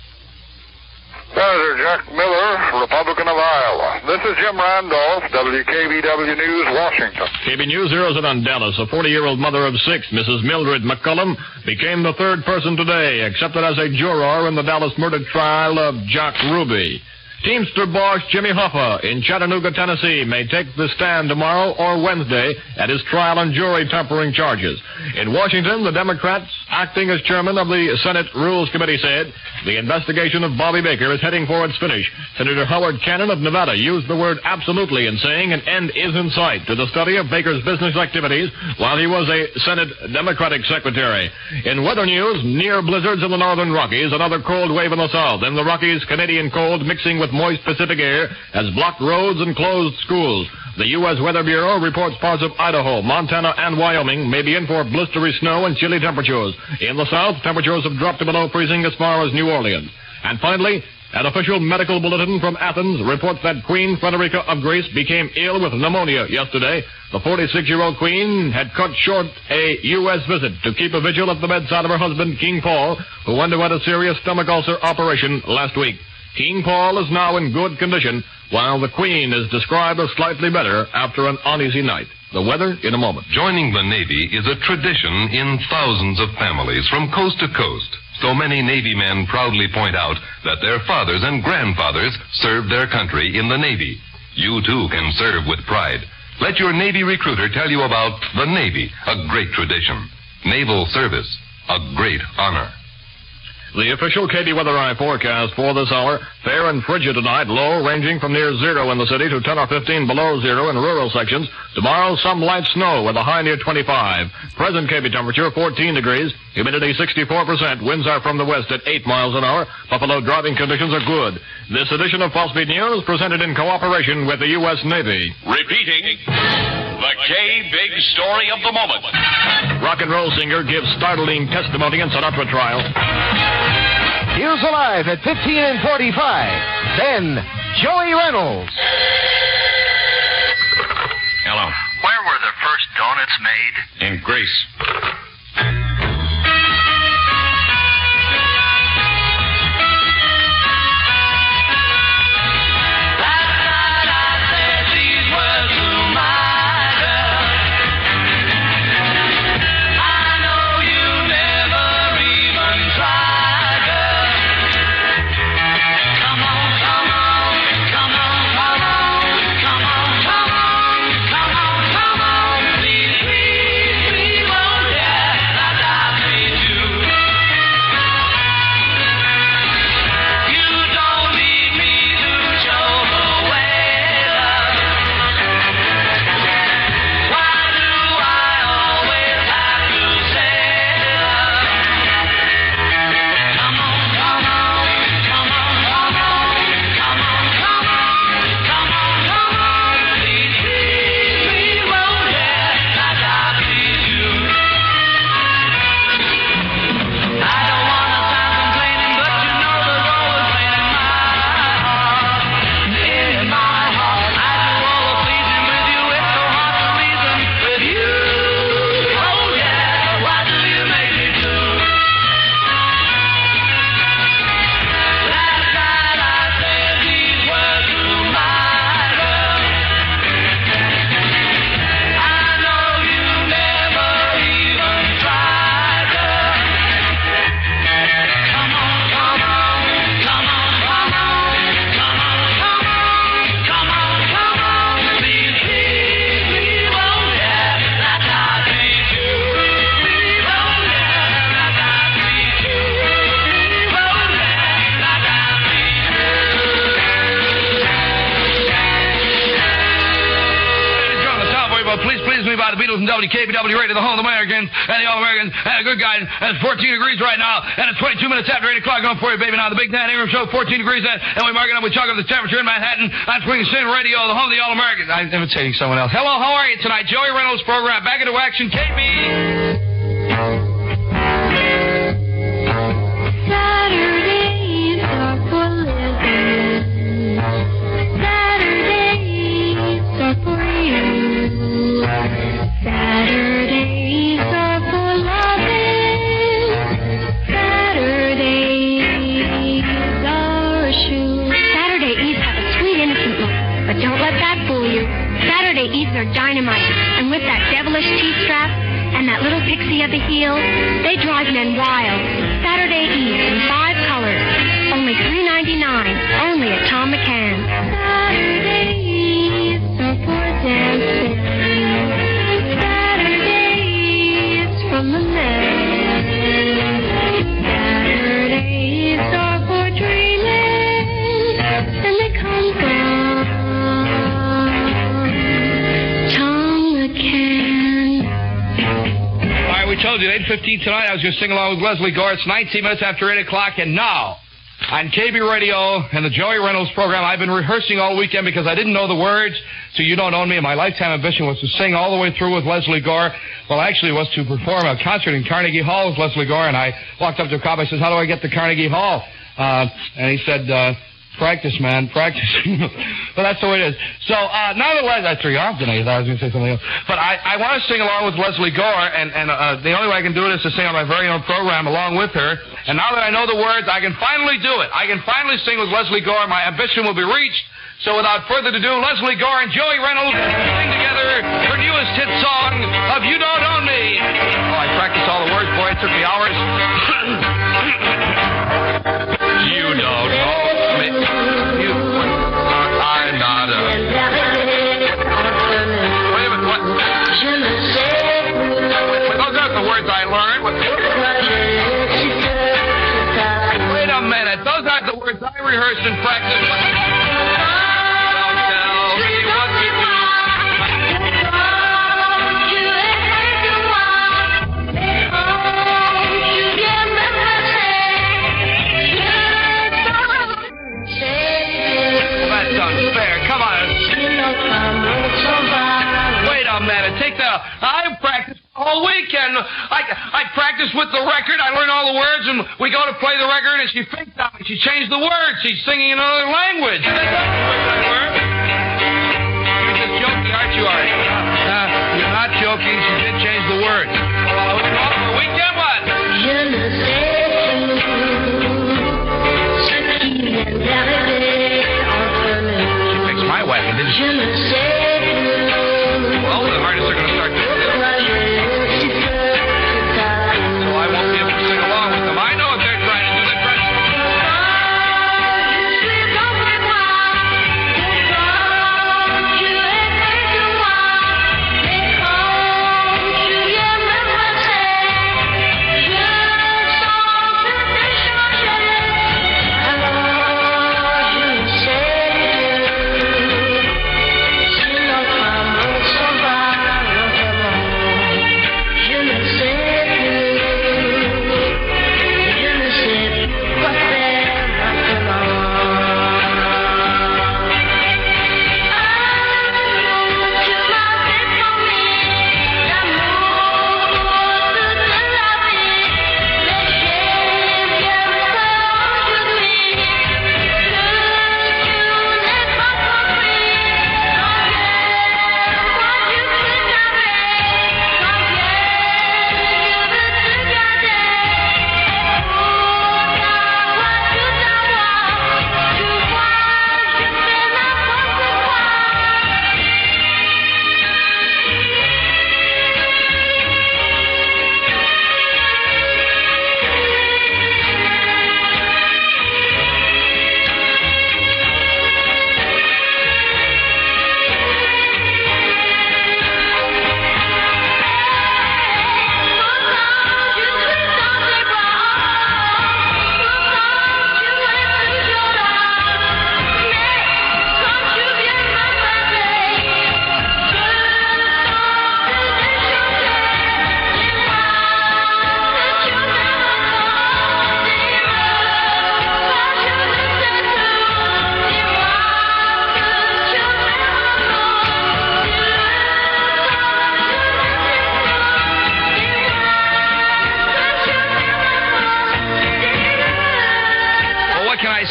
Senator Jack Miller, Republican of Iowa. This is Jim Randolph, WKBW News, Washington. KB News zeroes in on Dallas. A 40-year-old mother of 6, Mrs. Mildred McCullum, became the 3rd person today accepted as a juror in the Dallas murder trial of Jock Ruby. Teamster boss Jimmy Hoffa in Chattanooga, Tennessee, may take the stand tomorrow or Wednesday at his trial on jury tampering charges. In Washington, the Democrats, acting as chairman of the Senate Rules Committee, said the investigation of Bobby Baker is heading for its finish. Senator Howard Cannon of Nevada used the word absolutely in saying an end is in sight to the study of Baker's business activities while he was a Senate Democratic secretary. In weather news, near blizzards in the northern Rockies, another cold wave in the south. In the Rockies, Canadian cold mixing with moist Pacific air has blocked roads and closed schools. The U.S. Weather Bureau reports parts of Idaho, Montana, and Wyoming may be in for blistery snow and chilly temperatures. In the south, temperatures have dropped to below freezing as far as New Orleans. And finally, an official medical bulletin from Athens reports that Queen Frederica of Greece became ill with pneumonia yesterday. The 46-year-old queen had cut short a U.S. visit to keep a vigil at the bedside of her husband, King Paul, who underwent a serious stomach ulcer operation last week. King Paul is now in good condition, while the Queen is described as slightly better after an uneasy night. The weather in a moment. Joining the Navy is a tradition in thousands of families from coast to coast. So many Navy men proudly point out that their fathers and grandfathers served their country in the Navy. You, too, can serve with pride. Let your Navy recruiter tell you about the Navy, a great tradition. Naval service, a great honor. The official KB Weather Eye forecast for this hour, fair and frigid tonight, low ranging from near zero in the city to 10 or 15 below zero in rural sections. Tomorrow, some light snow with a high near 25. Present KB temperature, 14 degrees. Humidity, 64%. Winds are from the west at 8 miles an hour. Buffalo driving conditions are good. This edition of Fall Speed News presented in cooperation with the U.S. Navy. Repeating, the K-Big story of the moment. Rock and roll singer gives startling testimony in Sinatra trial. Here's Alive at 15 and 45. Then, Joey Reynolds. Hello. Where were the first donuts made? In Greece. By the Beatles and WKBW Radio, the home of the Americans and the All-Americans and a good guy. And it's 14 degrees right now, and it's 22 minutes after 8 o'clock going for you, baby. Now, the Big Dan Ingram Show, 14 degrees, and we mark it up with chalk up the temperature in Manhattan on Swing Sin Radio, the home of the All-Americans. I'm imitating someone else. Hello, how are you tonight? Joey Reynolds program. Back into action, KB. Saturdays are for living. Saturdays are for you. Saturdays are for loving. Saturdays are shoes. Saturday Eves have a sweet, innocent look, but don't let that fool you. Saturday Eves are dynamite, and with that devilish T-strap and that little pixie at the heel, they drive men wild. Saturday Eves in 5 colors, only $3.99, only at Tom McCann. told you at 8:15 tonight I was going to sing along with Leslie Gore. It's 19 minutes after 8 o'clock, and now, on KB Radio and the Joey Reynolds program, I've been rehearsing all weekend because I didn't know the words to You Don't Own Me, and my lifetime ambition was to sing all the way through with Leslie Gore. Well, actually, it was to perform a concert in Carnegie Hall with Leslie Gore, and I walked up to a cop. I said, how do I get to Carnegie Hall? And he said, practice, man, practice. But that's the way it is. So, nonetheless, I threw you off tonight. I was going to say something else. But I want to sing along with Leslie Gore, and the only way I can do it is to sing on my very own program along with her. And now that I know the words, I can finally do it. I can finally sing with Leslie Gore. My ambition will be reached. So without further ado, Leslie Gore and Joey Reynolds sing together her newest hit song of You Don't Own Me. Oh, I practiced all the words, boy. It took me hours. You don't own me. I'm not a... Wait a minute, what? Those aren't the words I learned. Wait a minute. Those aren't the words I rehearsed and practiced. Don't tell me what to do. That's unfair. Come on. Wait a minute. Take that. I practiced all weekend. I practiced with the record. I learned all the words, and we go to play the record, and she faked on me. She changed the words. She's singing in another language. That's not the words I learned. You're just joking, aren't you, Artie? You're not joking. She did change the words. Well, what's wrong for the weekend? What? She fixed my wagon, didn't she? Well, the artists are going to start doing this. So I won't be able to sing along with them. I know what they're trying to do. They're trying to...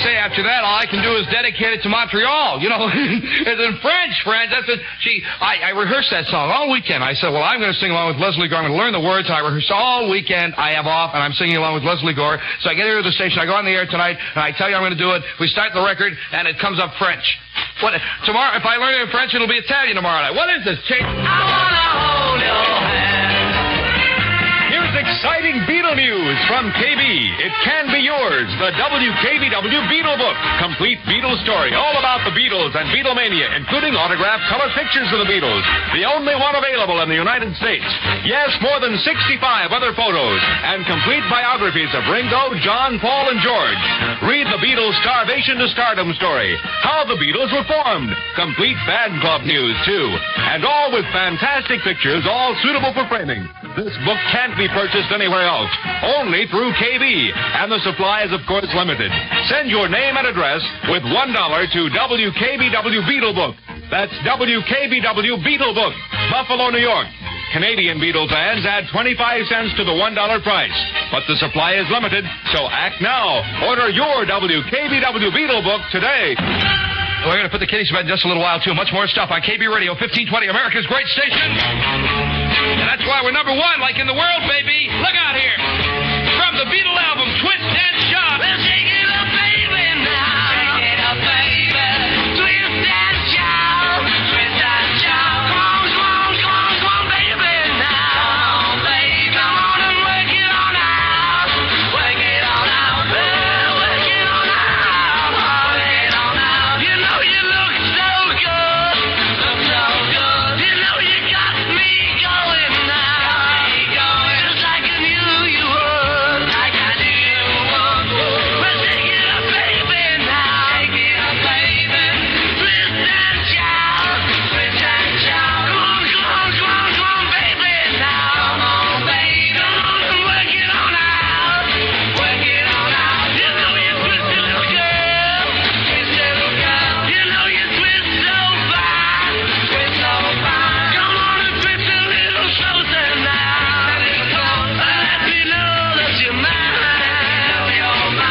After that, all I can do is dedicate it to Montreal. You know, it's in French, friends. That's it. I rehearsed that song all weekend. I said, well, I'm going to sing along with Leslie Gore. I'm going to learn the words. I rehearsed all weekend. I have off, and I'm singing along with Leslie Gore. So I get here to the station. I go on the air tonight, and I tell you I'm going to do it. We start the record, and it comes up French. What tomorrow? If I learn it in French, it'll be Italian tomorrow night. What is this? I wanna hold your hand. Here's exciting Beatle news from KB. It can be yours. The WKBW Beatle Book. Complete Beatles story. All about the Beatles and Beatlemania, including autographed color pictures of the Beatles. The only one available in the United States. Yes, more than 65 other photos. And complete biographies of Ringo, John, Paul, and George. Read the the Beatles' starvation to stardom story. How the Beatles were formed. Complete fan club news, too. And all with fantastic pictures, all suitable for framing. This book can't be purchased anywhere else. Only through KB. And the supply is, of course, limited. Send your name and address with $1 to WKBW Beatle Book. That's WKBW Beatle Book, Buffalo, New York. Canadian Beatle fans add 25 cents to the $1 price. But the supply is limited, so act now. Order your WKBW Beatle Book today. We're going to put the kiddies to bed in just a little while, too. Much more stuff on KB Radio 1520, America's great station. And that's why we're number one, like in the world, baby. Look out here. From the Beatle album, Twist and Shout. Well, shake it up, baby, now. Shake it up, baby. Twist and shout. Twist and shout. Come on, come on, come on, come on, baby, now. Come on, baby. Come on and work it on out. Work it on out. Well, work it on out. Work it on out. You know you look so good. Look so good. You know you got me going now. Me going. Just like I knew you would. Like I knew you would. Well, take it up, baby, now. Take it up, baby. Twist and shout. Twist and shout. Come on, come on, come on, come on, baby, now. Come on, baby. Come on and work it on out. Work it on out. You know you twist a little girl. Twist a little girl. You know you twist so fine. Twist so fine. Come on and twist a little closer now. A little closer. Let me know that you're mine. Know you're mine.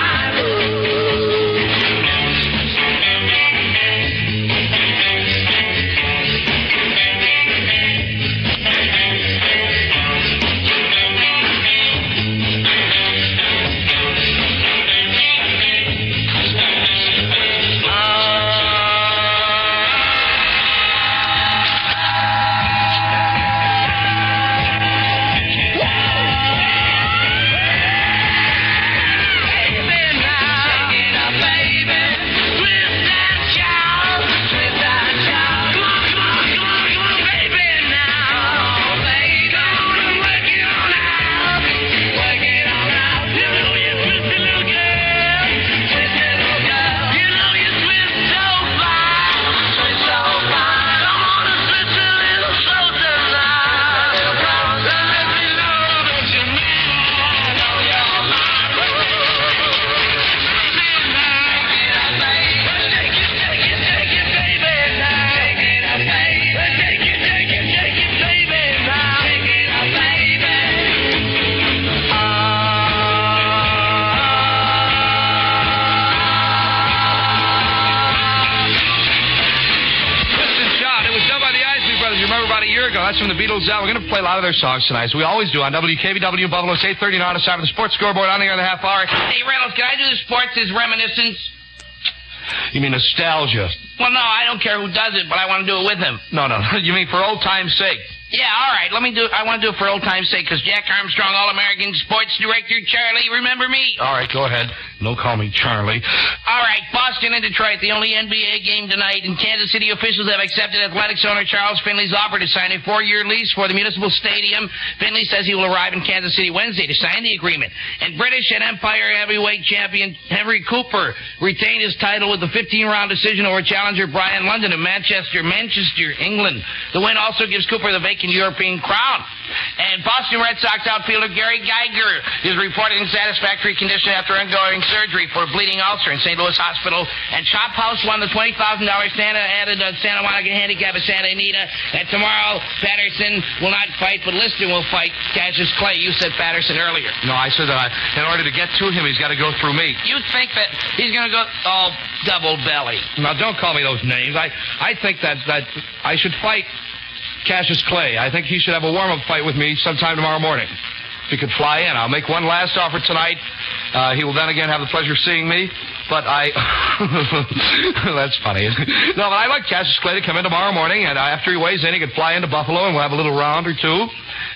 That's from the Beatles. We're going to play a lot of their songs tonight, as we always do on WKBW Buffalo. It's 8:30 now. It's time for the sports scoreboard on the air in a half hour. Hey, Reynolds, can I do the sports as reminiscence? You mean nostalgia? Well, no, I don't care who does it, but I want to do it with him. No. You mean for old time's sake? Yeah, all right. I want to do it for old time's sake, because Jack Armstrong, All-American Sports Director, Charlie, remember me? All right, go ahead. Don't call me Charlie. All right, Boston and Detroit, the only NBA game tonight. And Kansas City officials have accepted Athletics owner Charles Finley's offer to sign a 4-year lease for the Municipal Stadium. Finley says he will arrive in Kansas City Wednesday to sign the agreement. And British and Empire heavyweight champion Henry Cooper retained his title with a 15-round decision over challenger Brian London of Manchester, England. The win also gives Cooper the vacant European crown. And Boston Red Sox outfielder Gary Geiger is reported in satisfactory condition after undergoing surgery for a bleeding ulcer in St. Louis Hospital. And Chop House won the $20,000 Santa Monica Handicap at Santa Anita. And tomorrow, Patterson will not fight, but Liston will fight Cassius Clay. You said Patterson earlier. No, I said that in order to get to him, he's got to go through me. You think that he's going to go all double belly? Now, don't call me those names. I think that I should fight Cassius Clay. I think he should have a warm-up fight with me sometime tomorrow morning. If he could fly in. I'll make one last offer tonight. He will then again have the pleasure of seeing me. But that's funny. No, but I'd like Cassius Clay to come in tomorrow morning, and after he weighs in, he could fly into Buffalo, and we'll have a little round or two.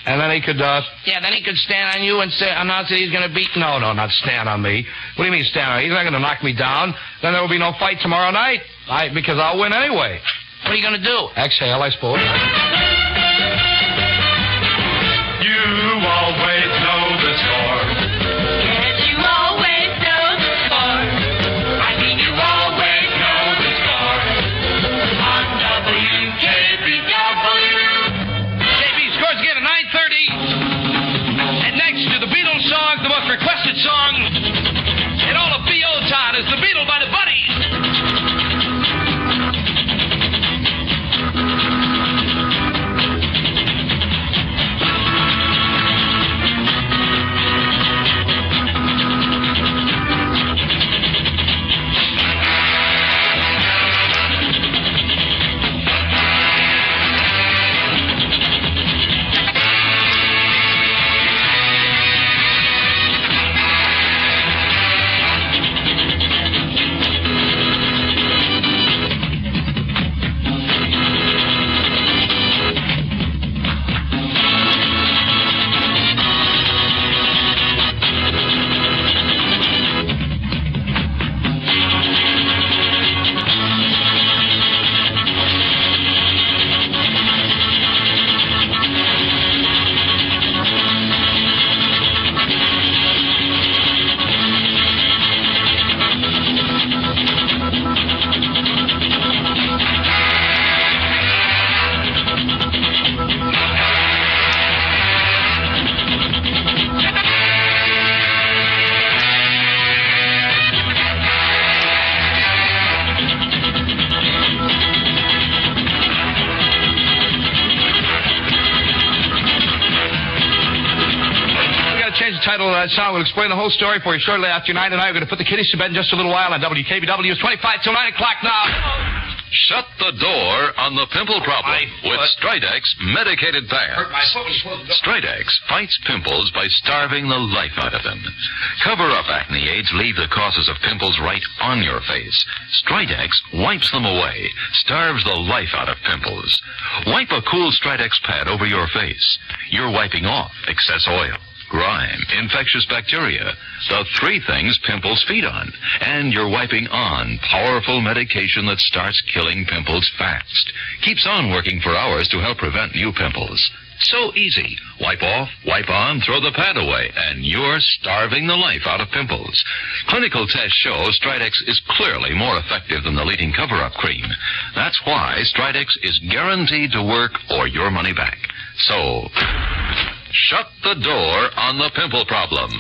And then he could... Yeah, then he could stand on you and announce that he's going to beat... No, not stand on me. What do you mean stand on me? He's not going to knock me down. Then there will be no fight tomorrow night, because I'll win anyway. What are you going to do? Exhale, I suppose. You always know the score. Yes, you always know the score. that song. We'll explain the whole story for you shortly after 9 tonight. We're going to put the kiddies to bed in just a little while on WKBW. It's 25 till 9 o'clock now. Shut the door on the pimple problem with Stridex medicated pads. Stridex fights pimples by starving the life out of them. Cover-up acne aids leave the causes of pimples right on your face. Stridex wipes them away, starves the life out of pimples. Wipe a cool Stridex pad over your face. You're wiping off excess oil, grime, infectious bacteria, the three things pimples feed on. And you're wiping on powerful medication that starts killing pimples fast. Keeps on working for hours to help prevent new pimples. So easy. Wipe off, wipe on, throw the pad away, and you're starving the life out of pimples. Clinical tests show Stridex is clearly more effective than the leading cover-up cream. That's why Stridex is guaranteed to work or your money back. So, shut the door on the pimple problem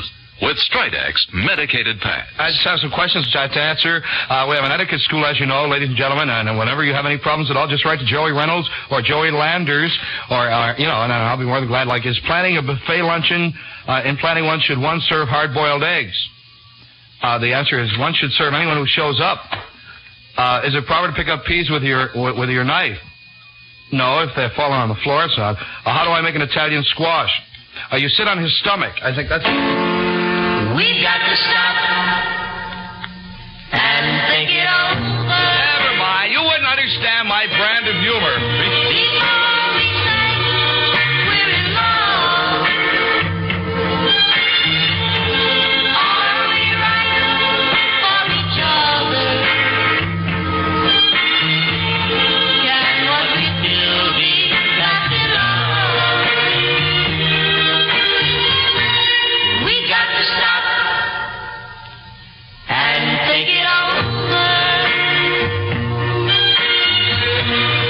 with Stridex medicated pads. I just have some questions which I have to answer. We have an etiquette school, as you know, ladies and gentlemen, and whenever you have any problems at all, just write to Joey Reynolds or Joey Landers, or and I'll be more than glad. Like, is planning a buffet luncheon, in planning one, should one serve hard-boiled eggs? The answer is one should serve anyone who shows up. Is it proper to pick up peas with your knife? No, if they're falling on the floor, it's not. How do I make an Italian squash? You sit on his stomach. I think that's... We've got to stop and think it over. Never mind. You wouldn't understand my brand of humor. Before we say we're in love, are we right for each other? Can what we feel be wrapped in love? We got to stop and think it over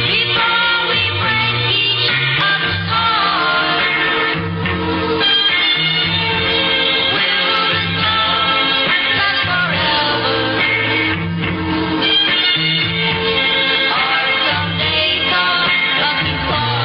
before we break each other's heart. Will this love last forever, or someday come too far?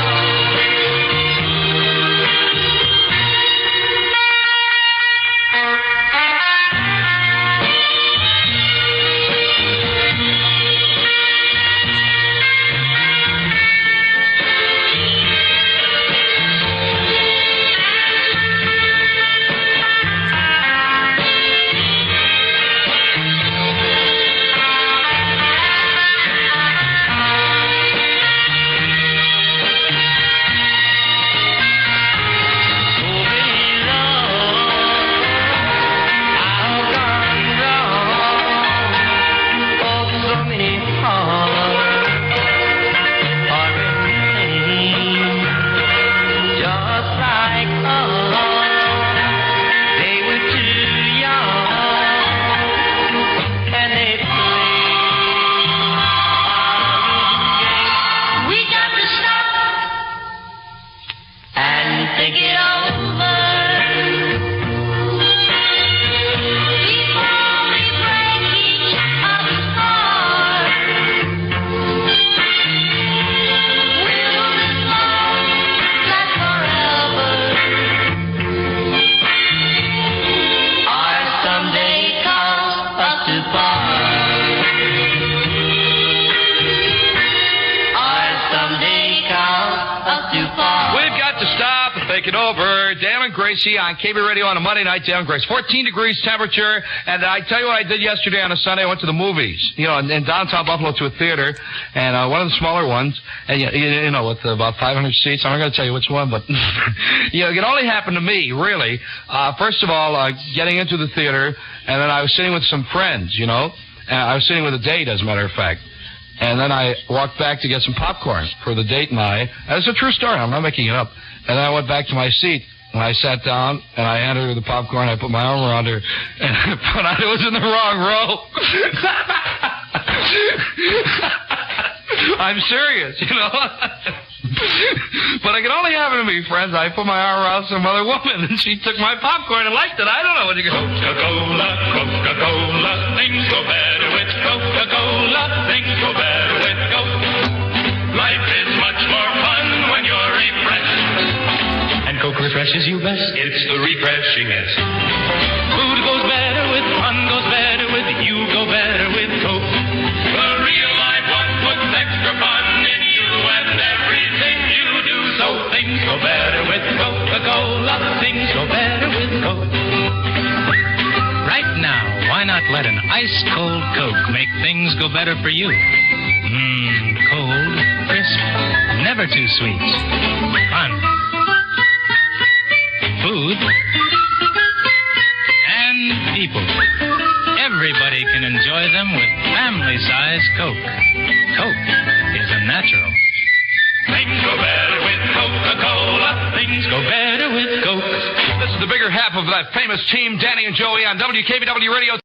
Think it over before we break each other's heart. Will this love last forever, or someday cause us to part? Or someday cause us to part? We've got to stop and think it over. Dale and Gracie on KB Radio on a Monday night. Dale and Grace, 14 degrees temperature. And I tell you what I did yesterday on a Sunday. I went to the movies, in downtown Buffalo to a theater, and one of the smaller ones, and with about 500 seats. I'm not going to tell you which one, but it only happened to me, really. First of all, getting into the theater, and then I was sitting with some friends, and I was sitting with a date, as a matter of fact. And then I walked back to get some popcorn for the date and I. And it's a true story. I'm not making it up. And then I went back to my seat, and I sat down, and I handed her the popcorn. I put my arm around her, and I found out it was in the wrong row. I'm serious, But it can only happen to me, friends. I put my arm around some other woman, and she took my popcorn and liked it. I don't know what you go. Coca-Cola, Coca-Cola, things go better with Coca-Cola, things go better with Coke. Life is much more fun when you're refreshed. And Coke refreshes you best. It's the refreshingest. let an ice-cold Coke make things go better for you. Cold, crisp, never too sweet. Fun. Food. And people. Everybody can enjoy them with family-size Coke. Coke is a natural. Things go better with Coca-Cola. Things go better with Coke. This is the bigger half of that famous team, Danny and Joey, on WKBW Radio.